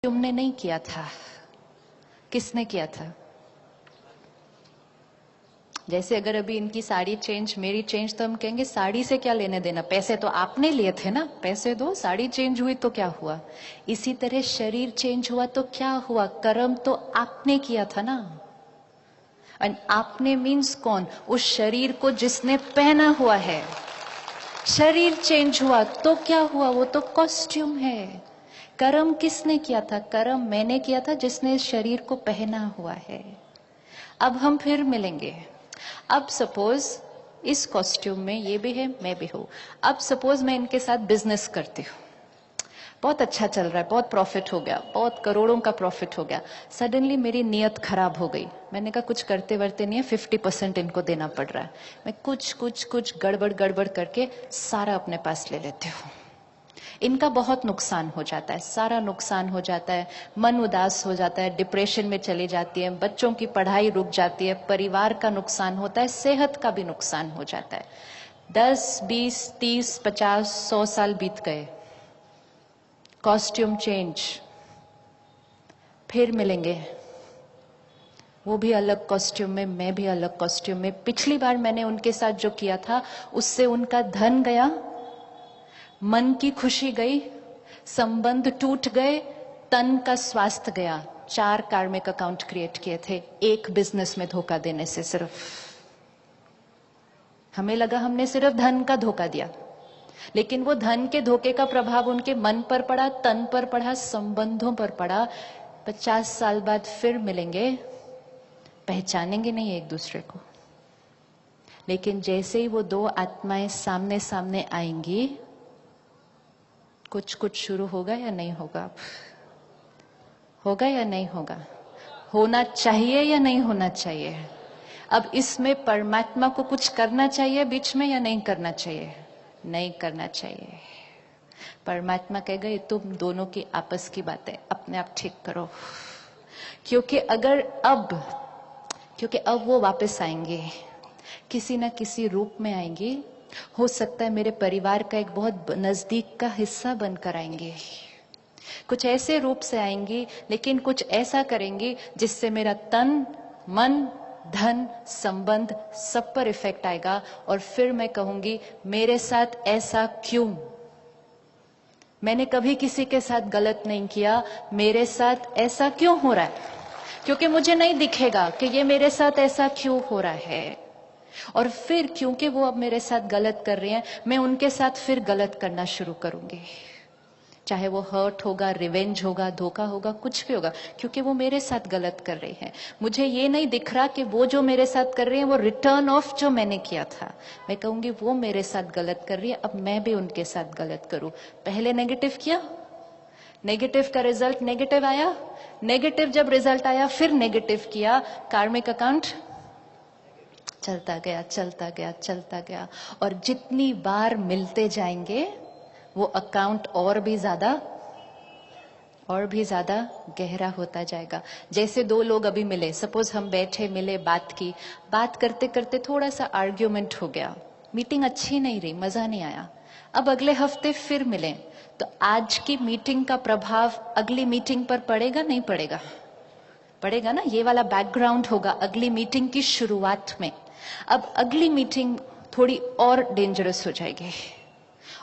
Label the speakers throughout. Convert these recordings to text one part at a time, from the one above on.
Speaker 1: तुमने नहीं किया था, किसने किया था? जैसे अगर अभी इनकी साड़ी चेंज मेरी चेंज, तो हम कहेंगे साड़ी से क्या लेने देना, पैसे तो आपने लिए थे ना, पैसे दो, साड़ी चेंज हुई तो क्या हुआ। इसी तरह शरीर चेंज हुआ तो क्या हुआ, कर्म तो आपने किया था ना। और आपने मीन्स कौन, उस शरीर को जिसने पहना हुआ है। शरीर चेंज हुआ तो क्या हुआ, वो तो कॉस्ट्यूम है। कर्म किसने किया था, कर्म मैंने किया था जिसने शरीर को पहना हुआ है। अब हम फिर मिलेंगे। अब सपोज इस कॉस्ट्यूम में ये भी है, मैं भी हूं। अब सपोज मैं इनके साथ बिजनेस करती हूँ, बहुत अच्छा चल रहा है, बहुत प्रॉफिट हो गया, बहुत करोड़ों का प्रॉफिट हो गया। सडनली मेरी नीयत खराब हो गई, मैंने कहा कुछ करते वर्ते नहीं है, 50% इनको देना पड़ रहा है। मैं कुछ कुछ कुछ गड़बड़ गड़बड़ करके सारा अपने पास ले लेती हूँ। इनका बहुत नुकसान हो जाता है, सारा नुकसान हो जाता है, मन उदास हो जाता है, डिप्रेशन में चली जाती है, बच्चों की पढ़ाई रुक जाती है, परिवार का नुकसान होता है, सेहत का भी नुकसान हो जाता है। 10, 20, 30, 50, 100 साल बीत गए, कॉस्ट्यूम चेंज, फिर मिलेंगे। वो भी अलग कॉस्ट्यूम में, मैं भी अलग कॉस्ट्यूम में। पिछली बार मैंने उनके साथ जो किया था उससे उनका धन गया, मन की खुशी गई, संबंध टूट गए, तन का स्वास्थ्य गया। 4 कार्मिक अकाउंट क्रिएट किए थे एक बिजनेस में धोखा देने से। सिर्फ हमें लगा हमने सिर्फ धन का धोखा दिया, लेकिन वो धन के धोखे का प्रभाव उनके मन पर पड़ा, तन पर पड़ा, संबंधों पर पड़ा। 50 साल बाद फिर मिलेंगे, पहचानेंगे नहीं एक दूसरे को, लेकिन जैसे ही वो दो आत्माएं सामने सामने आएंगी, कुछ कुछ शुरू होगा या नहीं होगा, होगा या नहीं होगा, होना चाहिए या नहीं होना चाहिए। अब इसमें परमात्मा को कुछ करना चाहिए बीच में या नहीं करना चाहिए, नहीं करना चाहिए। परमात्मा कहेगा ये तुम दोनों की आपस की बात है, अपने आप ठीक करो। क्योंकि अब वो वापस आएंगे, किसी ना किसी रूप में आएंगे। हो सकता है मेरे परिवार का एक बहुत नजदीक का हिस्सा बनकर आएंगे, कुछ ऐसे रूप से आएंगी, लेकिन कुछ ऐसा करेंगी जिससे मेरा तन, मन, धन, संबंध सब पर इफेक्ट आएगा। और फिर मैं कहूंगी मेरे साथ ऐसा क्यों, मैंने कभी किसी के साथ गलत नहीं किया, मेरे साथ ऐसा क्यों हो रहा है। क्योंकि मुझे नहीं दिखेगा कि ये मेरे साथ ऐसा क्यों हो रहा है। और फिर क्योंकि वो अब मेरे साथ गलत कर रहे हैं, मैं उनके साथ फिर गलत करना शुरू करूंगी। चाहे वो हर्ट होगा, रिवेंज होगा, धोखा होगा, कुछ भी होगा, क्योंकि वो मेरे साथ गलत कर रही है। मुझे ये नहीं दिख रहा कि वो जो मेरे साथ कर रही है वो रिटर्न ऑफ जो मैंने किया था। मैं कहूंगी वो मेरे साथ गलत कर रही है, अब मैं भी उनके साथ गलत करूं। पहले नेगेटिव किया, नेगेटिव का रिजल्ट नेगेटिव आया, नेगेटिव जब रिजल्ट आया फिर नेगेटिव किया, कार्मिक अकाउंट चलता गया चलता गया चलता गया। और जितनी बार मिलते जाएंगे वो अकाउंट और भी ज्यादा गहरा होता जाएगा। जैसे दो लोग अभी मिले, सपोज हम बैठे मिले, बात की, बात करते करते थोड़ा सा आर्ग्यूमेंट हो गया, मीटिंग अच्छी नहीं रही, मजा नहीं आया। अब अगले हफ्ते फिर मिले, तो आज की मीटिंग का प्रभाव अगली मीटिंग पर पड़ेगा नहीं पड़ेगा, पड़ेगा ना। ये वाला बैकग्राउंड होगा अगली मीटिंग की शुरुआत में। अब अगली मीटिंग थोड़ी और डेंजरस हो जाएगी,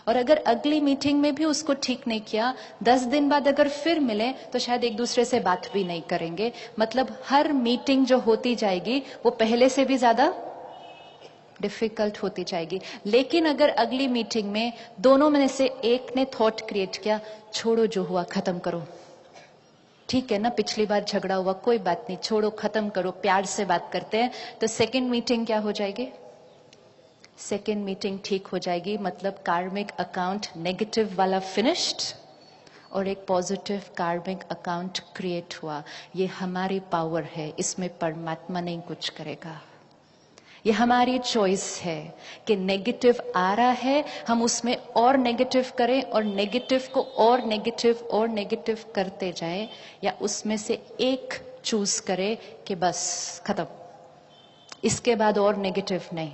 Speaker 1: और अगर अगली मीटिंग में भी उसको ठीक नहीं किया, 10 दिन बाद अगर फिर मिले तो शायद एक दूसरे से बात भी नहीं करेंगे। मतलब हर मीटिंग जो होती जाएगी वो पहले से भी ज्यादा डिफिकल्ट होती जाएगी। लेकिन अगर अगली मीटिंग में दोनों में से एक ने थॉट क्रिएट किया, छोड़ो जो हुआ खत्म करो, ठीक है ना, पिछली बार झगड़ा हुआ, कोई बात नहीं, छोड़ो खत्म करो, प्यार से बात करते हैं, तो सेकेंड मीटिंग क्या हो जाएगी, सेकेंड मीटिंग ठीक हो जाएगी। मतलब कार्मिक अकाउंट नेगेटिव वाला फिनिश्ड और एक पॉजिटिव कार्मिक अकाउंट क्रिएट हुआ। ये हमारी पावर है, इसमें परमात्मा नहीं कुछ करेगा। ये हमारी चॉइस है कि नेगेटिव आ रहा है, हम उसमें और नेगेटिव करें और नेगेटिव को और नेगेटिव करते जाएं, या उसमें से एक चूज करें कि बस खत्म, इसके बाद और नेगेटिव नहीं।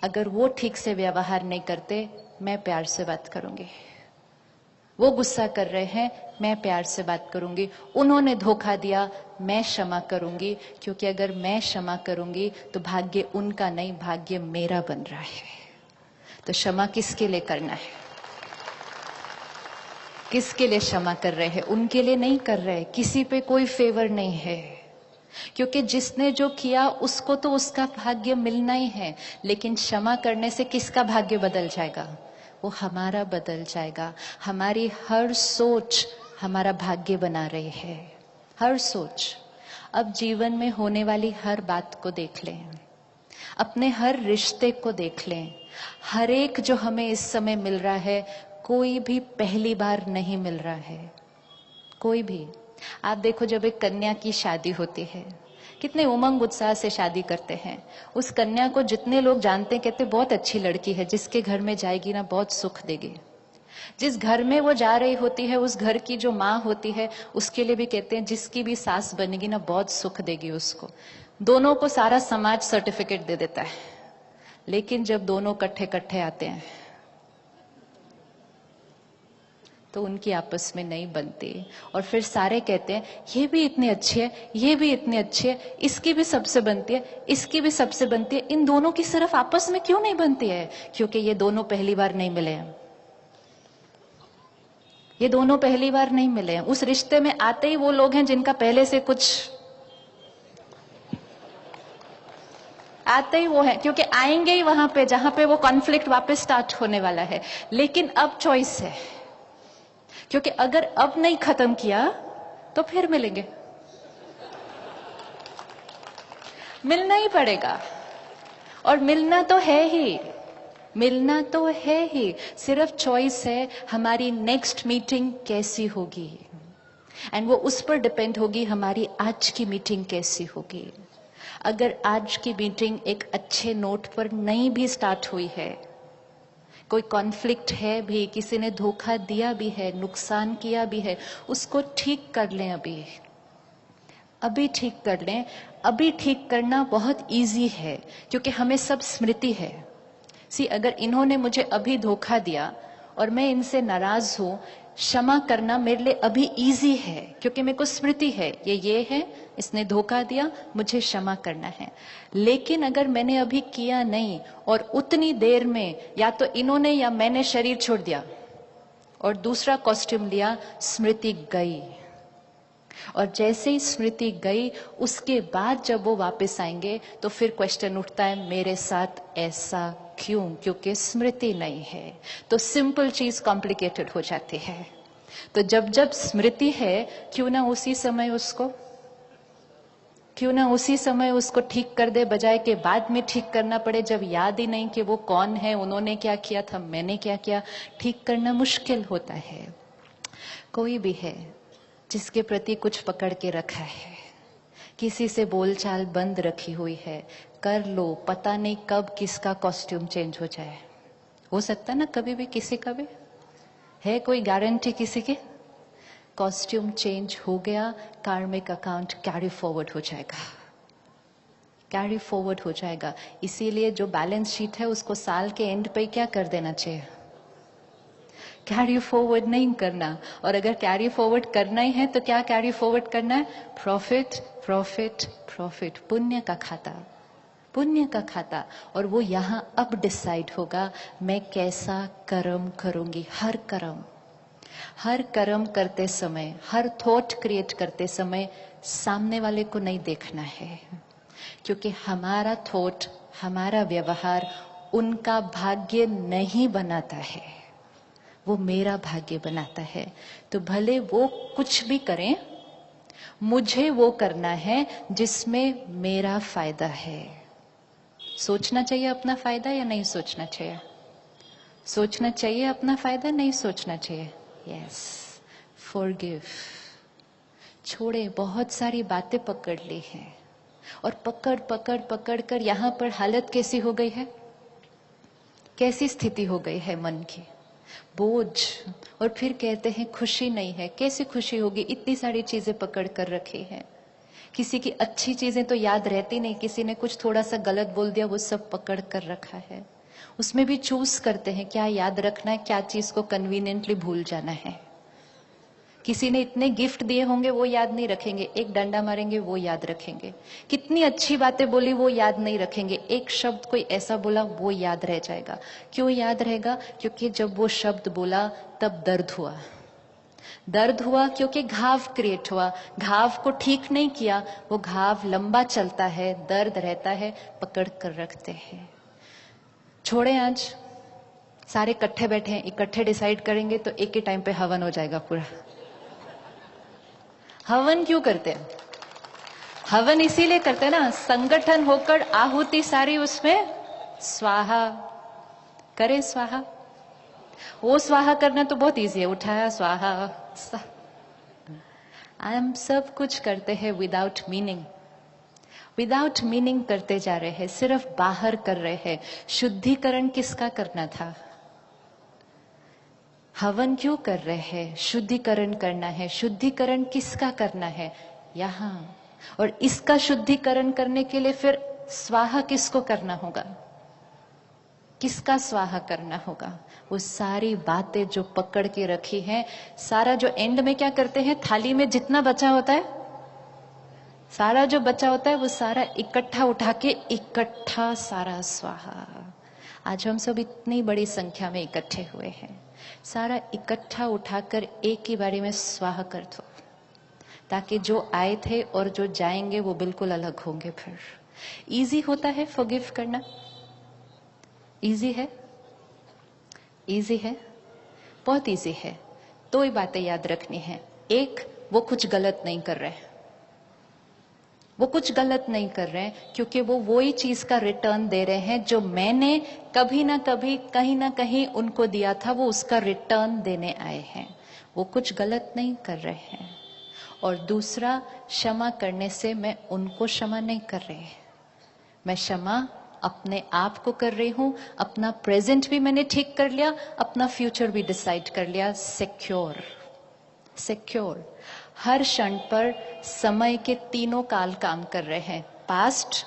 Speaker 1: अगर वो ठीक से व्यवहार नहीं करते, मैं प्यार से बात करूंगी, वो गुस्सा कर रहे हैं, मैं प्यार से बात करूंगी। उन्होंने धोखा दिया, मैं क्षमा करूंगी, क्योंकि अगर मैं क्षमा करूंगी तो भाग्य उनका नहीं, भाग्य मेरा बन रहा है। तो क्षमा किसके लिए करना है? किसके लिए क्षमा कर रहे हैं? उनके लिए नहीं कर रहे, किसी पे कोई फेवर नहीं है, क्योंकि जिसने जो किया उसको तो उसका भाग्य मिलना ही है। लेकिन क्षमा करने से किसका भाग्य बदल जाएगा? वो हमारा बदल जाएगा। हमारी हर सोच हमारा भाग्य बना रही है, हर सोच। अब जीवन में होने वाली हर बात को देख लें, अपने हर रिश्ते को देख लें। हर एक जो हमें इस समय मिल रहा है, कोई भी पहली बार नहीं मिल रहा है, कोई भी। आप देखो, जब एक कन्या की शादी होती है, कितने उमंग उत्साह से शादी करते हैं। उस कन्या को जितने लोग जानते हैं, कहते बहुत अच्छी लड़की है, जिसके घर में जाएगी ना बहुत सुख देगी। जिस घर में वो जा रही होती है, उस घर की जो माँ होती है, उसके लिए भी कहते हैं जिसकी भी सास बनेगी ना बहुत सुख देगी उसको। दोनों को सारा समाज सर्टिफिकेट दे देता है, लेकिन जब दोनों कट्ठे कट्ठे आते हैं तो उनकी आपस में नहीं बनती। और फिर सारे कहते हैं ये भी इतनी अच्छी है, ये भी इतनी अच्छी है, इसकी भी सबसे बनती है, इसकी भी सबसे बनती है, इन दोनों की सिर्फ आपस में क्यों नहीं बनती है? क्योंकि ये दोनों पहली बार नहीं मिले हैं। ये दोनों पहली बार नहीं मिले हैं। उस रिश्ते में आते ही वो लोग हैं जिनका पहले से कुछ, आते ही वो है, क्योंकि आएंगे ही वहां पे जहां पे वो कॉन्फ्लिक्ट वापस स्टार्ट होने वाला है। लेकिन अब चॉइस है, क्योंकि अगर अब नहीं खत्म किया तो फिर मिलेंगे, मिलना ही पड़ेगा। और मिलना तो है ही, मिलना तो है ही, सिर्फ चॉइस है हमारी नेक्स्ट मीटिंग कैसी होगी। एंड वो उस पर डिपेंड होगी हमारी आज की मीटिंग कैसी होगी। अगर आज की मीटिंग एक अच्छे नोट पर नहीं भी स्टार्ट हुई है, कोई कॉन्फ्लिक्ट है भी, किसी ने धोखा दिया भी है, नुकसान किया भी है, उसको ठीक कर लें। अभी ठीक कर लें। अभी ठीक करना बहुत इजी है, क्योंकि हमें सब स्मृति है। अगर इन्होंने मुझे अभी धोखा दिया और मैं इनसे नाराज हूं, क्षमा करना मेरे लिए अभी इजी है, क्योंकि मेरे को स्मृति है, ये है, इसने धोखा दिया, मुझे क्षमा करना है। लेकिन अगर मैंने अभी किया नहीं और उतनी देर में या तो इन्होंने या मैंने शरीर छोड़ दिया और दूसरा कॉस्ट्यूम लिया, स्मृति गई। और जैसे ही स्मृति गई, उसके बाद जब वो वापस आएंगे तो फिर क्वेश्चन उठता है, मेरे साथ ऐसा क्यों? क्योंकि स्मृति नहीं है। तो सिंपल चीज कॉम्प्लिकेटेड हो जाती है। तो जब जब स्मृति है, क्यों ना उसी समय उसको ठीक कर दे, बजाय के बाद में ठीक करना पड़े, जब याद ही नहीं कि वो कौन है, उन्होंने क्या किया था, मैंने क्या किया। ठीक करना मुश्किल होता है। कोई भी है जिसके प्रति कुछ पकड़ के रखा है, किसी से बोलचाल बंद रखी हुई है, कर लो, पता नहीं कब किसका कॉस्ट्यूम चेंज हो जाए। हो सकता है ना, कभी भी किसी का भी है, कोई गारंटी किसी की? कॉस्ट्यूम चेंज हो गया, कार्मिक अकाउंट कैरी फॉरवर्ड हो जाएगा, कैरी फॉरवर्ड हो जाएगा। इसीलिए जो बैलेंस शीट है उसको साल के एंड पे क्या कर देना चाहिए? कैरी फॉरवर्ड नहीं करना। और अगर कैरी फॉरवर्ड करना ही है तो क्या कैरी फॉरवर्ड करना है? प्रॉफिट, प्रॉफिट, प्रॉफिट, पुण्य का खाता, पुण्य का खाता। और वो यहां अब डिसाइड होगा, मैं कैसा कर्म करूंगी। हर कर्म करते समय, हर थॉट क्रिएट करते समय सामने वाले को नहीं देखना है, क्योंकि हमारा थॉट, हमारा व्यवहार उनका भाग्य नहीं बनाता है, वो मेरा भाग्य बनाता है। तो भले वो कुछ भी करें, मुझे वो करना है जिसमें मेरा फायदा है। सोचना चाहिए अपना फायदा या नहीं सोचना चाहिए? सोचना चाहिए अपना फायदा, नहीं सोचना चाहिए। यस, फॉरगिव, छोड़े। बहुत सारी बातें पकड़ ली हैं और पकड़ कर यहां पर हालत कैसी हो गई है, कैसी स्थिति हो गई है मन की, बोझ। और फिर कहते हैं खुशी नहीं है। कैसी खुशी होगी? इतनी सारी चीजें पकड़ कर रखी हैं। किसी की अच्छी चीजें तो याद रहती नहीं, किसी ने कुछ थोड़ा सा गलत बोल दिया, वो सब पकड़ कर रखा है। उसमें भी चूज करते हैं क्या याद रखना है, क्या चीज को कन्वीनियंटली भूल जाना है। किसी ने इतने गिफ्ट दिए होंगे वो याद नहीं रखेंगे, एक डंडा मारेंगे वो याद रखेंगे। कितनी अच्छी बातें बोली वो याद नहीं रखेंगे, एक शब्द कोई ऐसा बोला वो याद रह जाएगा। क्यों याद रहेगा? क्योंकि जब वो शब्द बोला तब दर्द हुआ। दर्द हुआ क्योंकि घाव क्रिएट हुआ। घाव को ठीक नहीं किया, वो घाव लंबा चलता है, दर्द रहता है, पकड़ कर रखते हैं। छोड़े, आज सारे इकट्ठे बैठे हैं, इकट्ठे डिसाइड करेंगे तो एक ही टाइम पे हवन हो जाएगा पूरा। हवन क्यों करते हैं? हवन इसीलिए करते हैं ना, संगठन होकर आहुति सारी उसमें स्वाहा करे। स्वाहा, वो स्वाहा करना तो बहुत इजी है, उठाया स्वाहा। हम सब कुछ करते हैं विदाउट मीनिंग। विदाउट मीनिंग करते जा रहे हैं, सिर्फ बाहर कर रहे हैं। शुद्धिकरण किसका करना था? हवन क्यों कर रहे हैं? शुद्धिकरण करना है। शुद्धिकरण किसका करना है? यहां। और इसका शुद्धिकरण करने के लिए फिर स्वाहा किसको करना होगा? किसका स्वाहा करना होगा? वो सारी बातें जो पकड़ के रखी हैं, सारा जो एंड में क्या करते हैं, थाली में जितना बचा होता है, सारा जो बचा होता है वो सारा इकट्ठा उठा के इकट्ठा सारा स्वाहा। आज हम सब इतनी बड़ी संख्या में इकट्ठे हुए हैं, सारा इकट्ठा उठाकर एक ही बारी में स्वाहा कर दो, ताकि जो आए थे और जो जाएंगे वो बिल्कुल अलग होंगे। फिर इजी होता है फॉरगिव करना? इजी है? इजी है, बहुत इजी है। दो ही बातें याद रखनी है। एक, वो कुछ गलत नहीं कर रहे, वो कुछ गलत नहीं कर रहे हैं, क्योंकि वो वही चीज का रिटर्न दे रहे हैं जो मैंने कभी ना कभी कहीं ना कहीं उनको दिया था, वो उसका रिटर्न देने आए हैं। वो कुछ गलत नहीं कर रहे हैं। और दूसरा, क्षमा करने से मैं उनको क्षमा नहीं कर रही, मैं क्षमा अपने आप को कर रही हूं। अपना प्रेजेंट भी मैंने ठीक कर लिया, अपना फ्यूचर भी डिसाइड कर लिया। Secure, secure. हर क्षण पर समय के तीनों काल काम कर रहे हैं, पास्ट,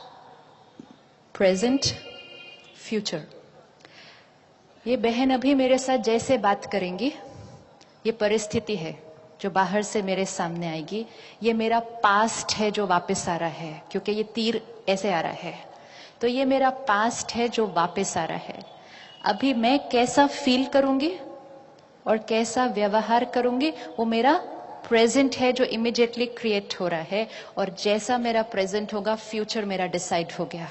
Speaker 1: प्रेजेंट, फ्यूचर। ये बहन अभी मेरे साथ जैसे बात करेंगी, ये परिस्थिति है जो बाहर से मेरे सामने आएगी, ये मेरा पास्ट है जो वापस आ रहा है, क्योंकि ये तीर ऐसे आ रहा है, तो ये मेरा पास्ट है जो वापस आ रहा है। अभी मैं कैसा फील करूंगी और कैसा व्यवहार करूंगी, वो मेरा प्रेजेंट है जो इमीडिएटली क्रिएट हो रहा है। और जैसा मेरा प्रेजेंट होगा, फ्यूचर मेरा डिसाइड हो गया।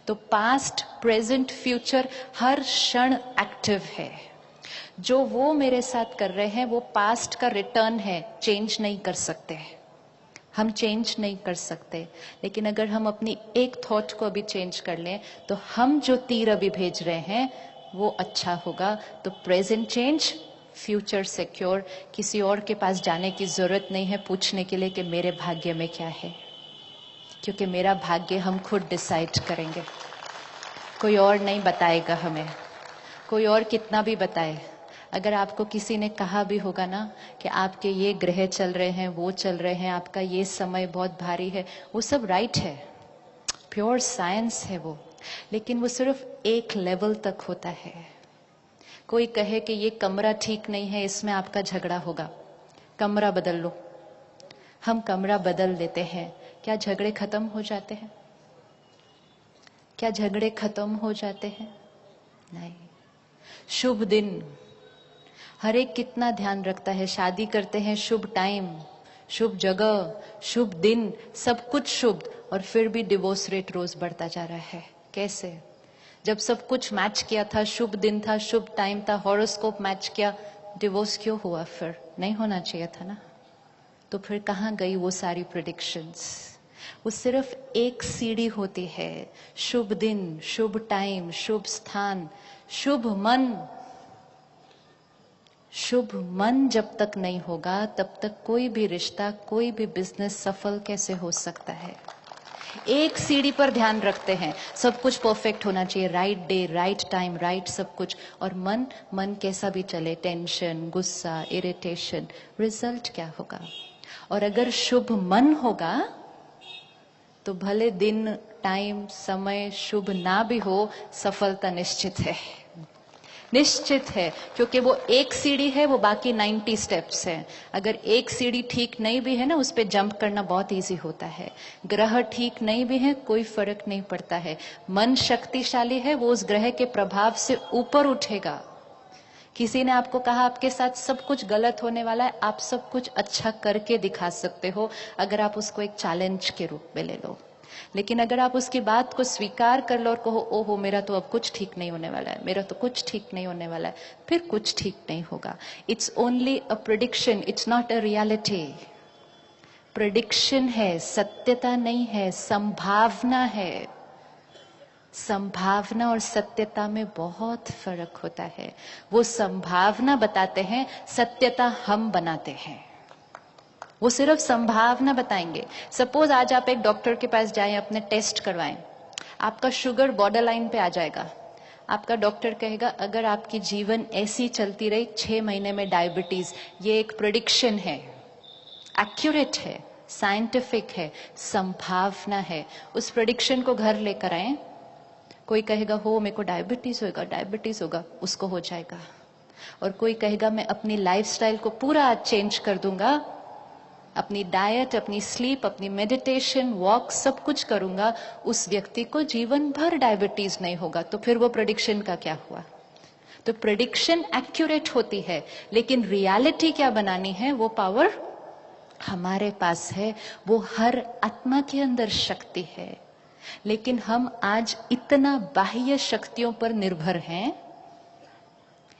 Speaker 1: तो पास्ट, प्रेजेंट, फ्यूचर हर क्षण एक्टिव है। जो वो मेरे साथ कर रहे हैं वो पास्ट का रिटर्न है, चेंज नहीं कर सकते, हम चेंज नहीं कर सकते। लेकिन अगर हम अपनी एक थॉट को अभी चेंज कर लें, तो हम जो तीर अभी भेज रहे हैं वो अच्छा होगा। तो प्रेजेंट चेंज, फ्यूचर सिक्योर। किसी और के पास जाने की जरूरत नहीं है पूछने के लिए कि मेरे भाग्य में क्या है, क्योंकि मेरा भाग्य हम खुद डिसाइड करेंगे, कोई और नहीं बताएगा हमें। कोई और कितना भी बताए, अगर आपको किसी ने कहा भी होगा ना कि आपके ये ग्रह चल रहे हैं, वो चल रहे हैं, आपका ये समय बहुत भारी है, वो सब राइट है, प्योर साइंस है वो, लेकिन वो सिर्फ एक लेवल तक होता है। कोई कहे कि ये कमरा ठीक नहीं है, इसमें आपका झगड़ा होगा, कमरा बदल लो। हम कमरा बदल लेते हैं, क्या झगड़े खत्म हो जाते हैं? क्या झगड़े खत्म हो जाते हैं? नहीं। शुभ दिन, हर एक कितना ध्यान रखता है, शादी करते हैं शुभ टाइम, शुभ जगह, शुभ दिन, सब कुछ शुभ, और फिर भी डिवोर्स रेट रोज बढ़ता जा रहा है। कैसे? जब सब कुछ मैच किया था, शुभ दिन था, शुभ टाइम था, हॉरोस्कोप मैच किया, डिवोर्स क्यों हुआ? फिर नहीं होना चाहिए था ना। तो फिर कहाँ गई वो सारी प्रेडिक्शंस? वो सिर्फ एक सीढ़ी होती है, शुभ दिन, शुभ टाइम, शुभ स्थान, शुभ मन। शुभ मन जब तक नहीं होगा, तब तक कोई भी रिश्ता, कोई भी बिजनेस सफल कैसे हो सकता है? एक सीढ़ी पर ध्यान रखते हैं, सब कुछ परफेक्ट होना चाहिए, right day, right time, right सब कुछ। और मन, मन कैसा भी चले, टेंशन, गुस्सा, इरिटेशन, रिजल्ट क्या होगा? और अगर शुभ मन होगा तो भले दिन, टाइम, समय शुभ ना भी हो, सफलता निश्चित है। निश्चित है, क्योंकि वो एक सीढ़ी है, वो बाकी 90 स्टेप्स हैं। अगर एक सीढ़ी ठीक नहीं भी है ना, उस पे जंप करना बहुत इजी होता है। ग्रह ठीक नहीं भी है, कोई फर्क नहीं पड़ता है। मन शक्तिशाली है, वो उस ग्रह के प्रभाव से ऊपर उठेगा। किसी ने आपको कहा आपके साथ सब कुछ गलत होने वाला है, आप सब कुछ अच्छा करके दिखा सकते हो, अगर आप उसको एक चैलेंज के रूप में ले लो। लेकिन अगर आप उसकी बात को स्वीकार कर लो और कहो ओहो मेरा तो अब कुछ ठीक नहीं होने वाला है, मेरा तो कुछ ठीक नहीं होने वाला है, फिर कुछ ठीक नहीं होगा। It's only a prediction, it's not a reality. Prediction है, सत्यता नहीं है, संभावना है। संभावना और सत्यता में बहुत फर्क होता है। वो संभावना बताते हैं, सत्यता हम बनाते हैं। वो सिर्फ संभावना बताएंगे। सपोज आज आप एक डॉक्टर के पास जाएं, अपने टेस्ट करवाएं, आपका शुगर बॉर्डर लाइन पे आ जाएगा। आपका डॉक्टर कहेगा अगर आपकी जीवन ऐसी चलती रही 6 महीने में डायबिटीज। ये एक प्रेडिक्शन है, एक्यूरेट है, साइंटिफिक है, संभावना है। उस प्रेडिक्शन को घर लेकर आए। कोई कहेगा हो मेरे को डायबिटीज होगा, डायबिटीज होगा, उसको हो जाएगा। और कोई कहेगा मैं अपनी लाइफस्टाइल को पूरा चेंज कर दूंगा, अपनी डाइट, अपनी स्लीप, अपनी मेडिटेशन, वॉक सब कुछ करूंगा, उस व्यक्ति को जीवन भर डायबिटीज नहीं होगा। तो फिर वो प्रेडिक्शन का क्या हुआ? तो प्रेडिक्शन एक्यूरेट होती है, लेकिन रियलिटी क्या बनानी है, वो पावर हमारे पास है। वो हर आत्मा के अंदर शक्ति है। लेकिन हम आज इतना बाह्य शक्तियों पर निर्भर हैं,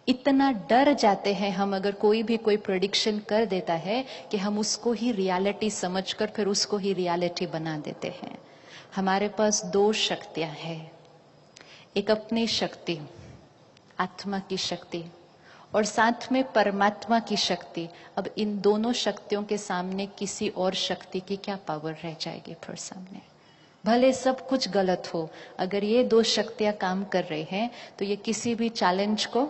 Speaker 1: इतना डर जाते हैं हम अगर कोई भी कोई प्रेडिक्शन कर देता है कि हम उसको ही रियलिटी समझकर फिर उसको ही रियलिटी बना देते हैं। हमारे पास 2 शक्तियां हैं, एक अपनी शक्ति, आत्मा की शक्ति, और साथ में परमात्मा की शक्ति। अब इन दोनों शक्तियों के सामने किसी और शक्ति की क्या पावर रह जाएगी फिर सामने? भले सब कुछ गलत हो, अगर ये 2 शक्तियां काम कर रही हैं तो ये किसी भी चैलेंज को,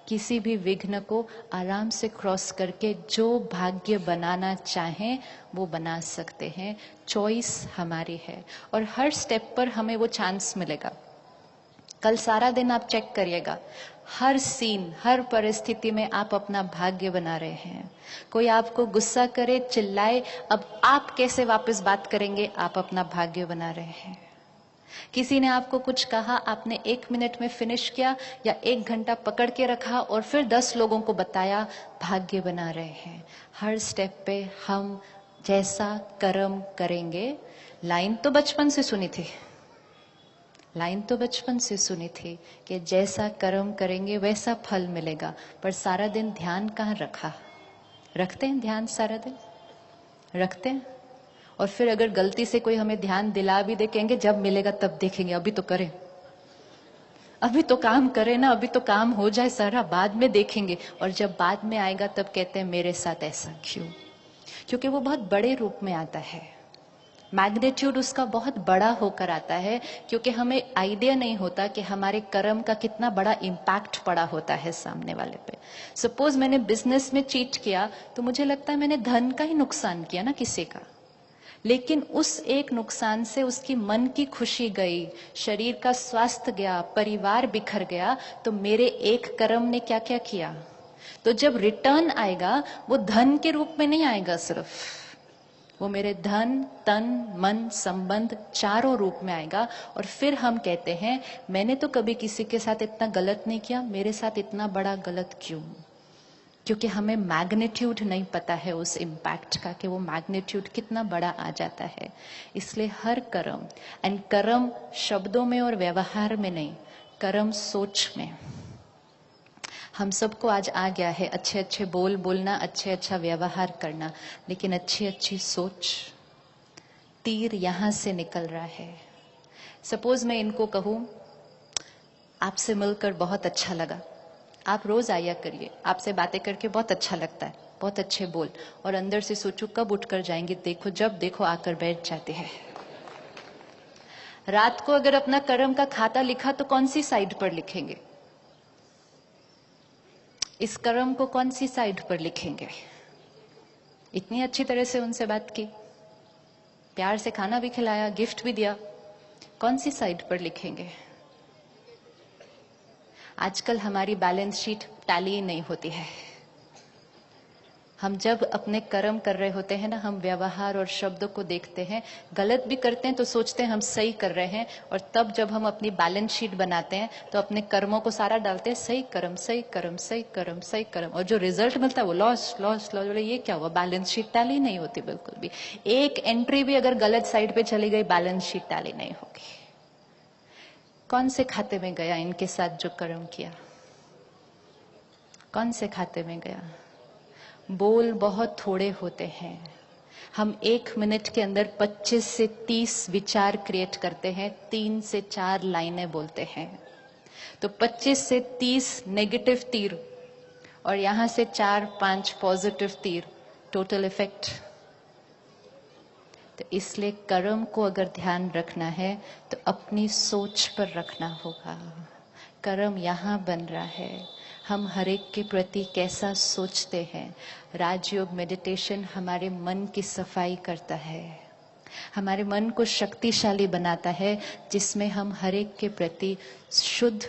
Speaker 1: किसी भी विघ्न को आराम से क्रॉस करके जो भाग्य बनाना चाहें वो बना सकते हैं। चॉइस हमारी है और हर स्टेप पर हमें वो चांस मिलेगा। कल सारा दिन आप चेक करिएगा, हर सीन, हर परिस्थिति में आप अपना भाग्य बना रहे हैं। कोई आपको गुस्सा करे, चिल्लाए, अब आप कैसे वापस बात करेंगे, आप अपना भाग्य बना रहे हैं। किसी ने आपको कुछ कहा, आपने 1 मिनट में फिनिश किया या 1 घंटा पकड़ के रखा और फिर 10 लोगों को बताया, भाग्य बना रहे हैं। हर स्टेप पे हम जैसा कर्म करेंगे, लाइन तो बचपन से सुनी थी, लाइन तो बचपन से सुनी थी कि जैसा कर्म करेंगे वैसा फल मिलेगा, पर सारा दिन ध्यान कहाँ रखा? रखते हैं ध्यान सारा दिन? रखते हैं? और फिर अगर गलती से कोई हमें ध्यान दिला भी दे, कहेंगे जब मिलेगा तब देखेंगे, अभी तो करें, अभी तो काम करें ना, अभी तो काम हो जाए सारा, बाद में देखेंगे। और जब बाद में आएगा तब कहते हैं मेरे साथ ऐसा क्यों? क्योंकि वो बहुत बड़े रूप में आता है, मैग्नीट्यूड उसका बहुत बड़ा होकर आता है, क्योंकि हमें आइडिया नहीं होता कि हमारे कर्म का कितना बड़ा इम्पैक्ट पड़ा होता है सामने वाले पे। सपोज मैंने बिजनेस में चीट किया तो मुझे लगता है मैंने धन का ही नुकसान किया ना किसी का, लेकिन उस एक नुकसान से उसकी मन की खुशी गई, शरीर का स्वास्थ्य गया, परिवार बिखर गया, तो मेरे एक कर्म ने क्या क्या किया। तो जब रिटर्न आएगा वो धन के रूप में नहीं आएगा, सिर्फ वो मेरे धन, तन, मन, संबंध चारों रूप में आएगा। और फिर हम कहते हैं मैंने तो कभी किसी के साथ इतना गलत नहीं किया, मेरे साथ इतना बड़ा गलत क्यों? क्योंकि हमें मैग्नीट्यूड नहीं पता है उस इम्पैक्ट का, कि वो मैग्नीट्यूड कितना बड़ा आ जाता है। इसलिए हर कर्म, एंड कर्म शब्दों में और व्यवहार में नहीं, कर्म सोच में। हम सबको आज आ गया है अच्छे अच्छे बोल बोलना, अच्छे अच्छा व्यवहार करना, लेकिन अच्छी अच्छी सोच। तीर यहां से निकल रहा है। सपोज मैं इनको कहूं आपसे मिलकर बहुत अच्छा लगा, आप रोज आया करिए, आपसे बातें करके बहुत अच्छा लगता है, बहुत अच्छे बोल, और अंदर से सोचो कब उठकर जाएंगे, देखो जब देखो आकर बैठ जाते हैं। रात को अगर अपना कर्म का खाता लिखा तो कौन सी साइड पर लिखेंगे? इस कर्म को कौन सी साइड पर लिखेंगे? इतनी अच्छी तरह से उनसे बात की, प्यार से खाना भी खिलाया, गिफ्ट भी दिया, कौन सी साइड पर लिखेंगे? आजकल हमारी बैलेंस शीट टैली ही नहीं होती है। हम जब अपने कर्म कर रहे होते हैं ना, हम व्यवहार और शब्दों को देखते हैं, गलत भी करते हैं तो सोचते हैं हम सही कर रहे हैं, और तब जब हम अपनी बैलेंस शीट बनाते हैं तो अपने कर्मों को सारा डालते हैं, सही कर्म सही कर्म सही कर्म सही कर्म, और जो रिजल्ट मिलता है वो लॉस लॉस लॉस। बोले ये क्या हुआ, बैलेंस शीट टैली नहीं होती बिल्कुल भी। एक एंट्री भी अगर गलत साइड पे चली गई, बैलेंस शीट टैली नहीं होगी। कौन से खाते में गया इनके साथ जो कर्म किया, कौन से खाते में गया? बोल बहुत थोड़े होते हैं। हम 1 मिनट के अंदर 25 से 30 विचार क्रिएट करते हैं, 3 से 4 लाइनें बोलते हैं। तो 25 से 30 नेगेटिव तीर और यहां से 4-5 पॉजिटिव तीर, टोटल इफेक्ट। तो इसलिए कर्म को अगर ध्यान रखना है तो अपनी सोच पर रखना होगा। कर्म यहां बन रहा है, हम हर एक के प्रति कैसा सोचते हैं। राजयोग मेडिटेशन हमारे मन की सफाई करता है, हमारे मन को शक्तिशाली बनाता है, जिसमें हम हर एक के प्रति शुद्ध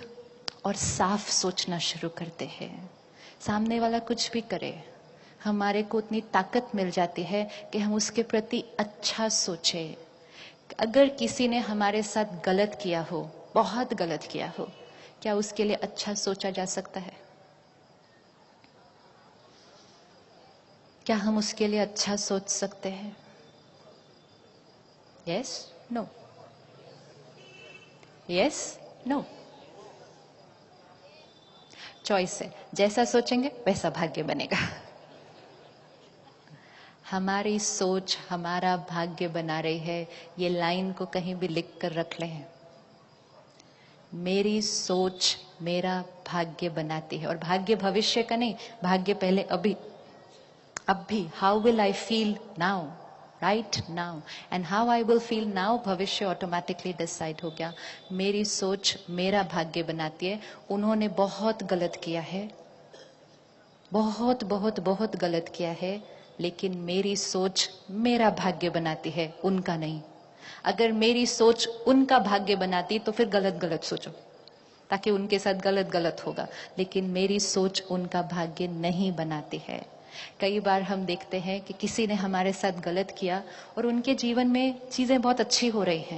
Speaker 1: और साफ सोचना शुरू करते हैं। सामने वाला कुछ भी करे, हमारे को उतनी ताकत मिल जाती है कि हम उसके प्रति अच्छा सोचें। अगर किसी ने हमारे साथ गलत किया हो, बहुत गलत किया हो, क्या उसके लिए अच्छा सोचा जा सकता है? क्या हम उसके लिए अच्छा सोच सकते हैं? Yes no, yes no. Choice है, जैसा सोचेंगे वैसा भाग्य बनेगा। हमारी सोच हमारा भाग्य बना रही है, ये लाइन को कहीं भी लिख कर रख लें। मेरी सोच मेरा भाग्य बनाती है, और भाग्य भविष्य का नहीं, भाग्य पहले अभी। How will I feel now, right now, and how I will feel now, भविष्य ऑटोमेटिकली डिसाइड हो गया। मेरी सोच मेरा भाग्य बनाती है। उन्होंने बहुत गलत किया है, बहुत बहुत बहुत गलत किया है, लेकिन मेरी सोच मेरा भाग्य बनाती है, उनका नहीं। अगर मेरी सोच उनका भाग्य बनाती तो फिर गलत गलत सोचो, ताकि उनके साथ गलत गलत होगा, लेकिन मेरी सोच उनका भाग्य नहीं बनाती है। कई बार हम देखते हैं कि किसी ने हमारे साथ गलत किया और उनके जीवन में चीजें बहुत अच्छी हो रही हैं,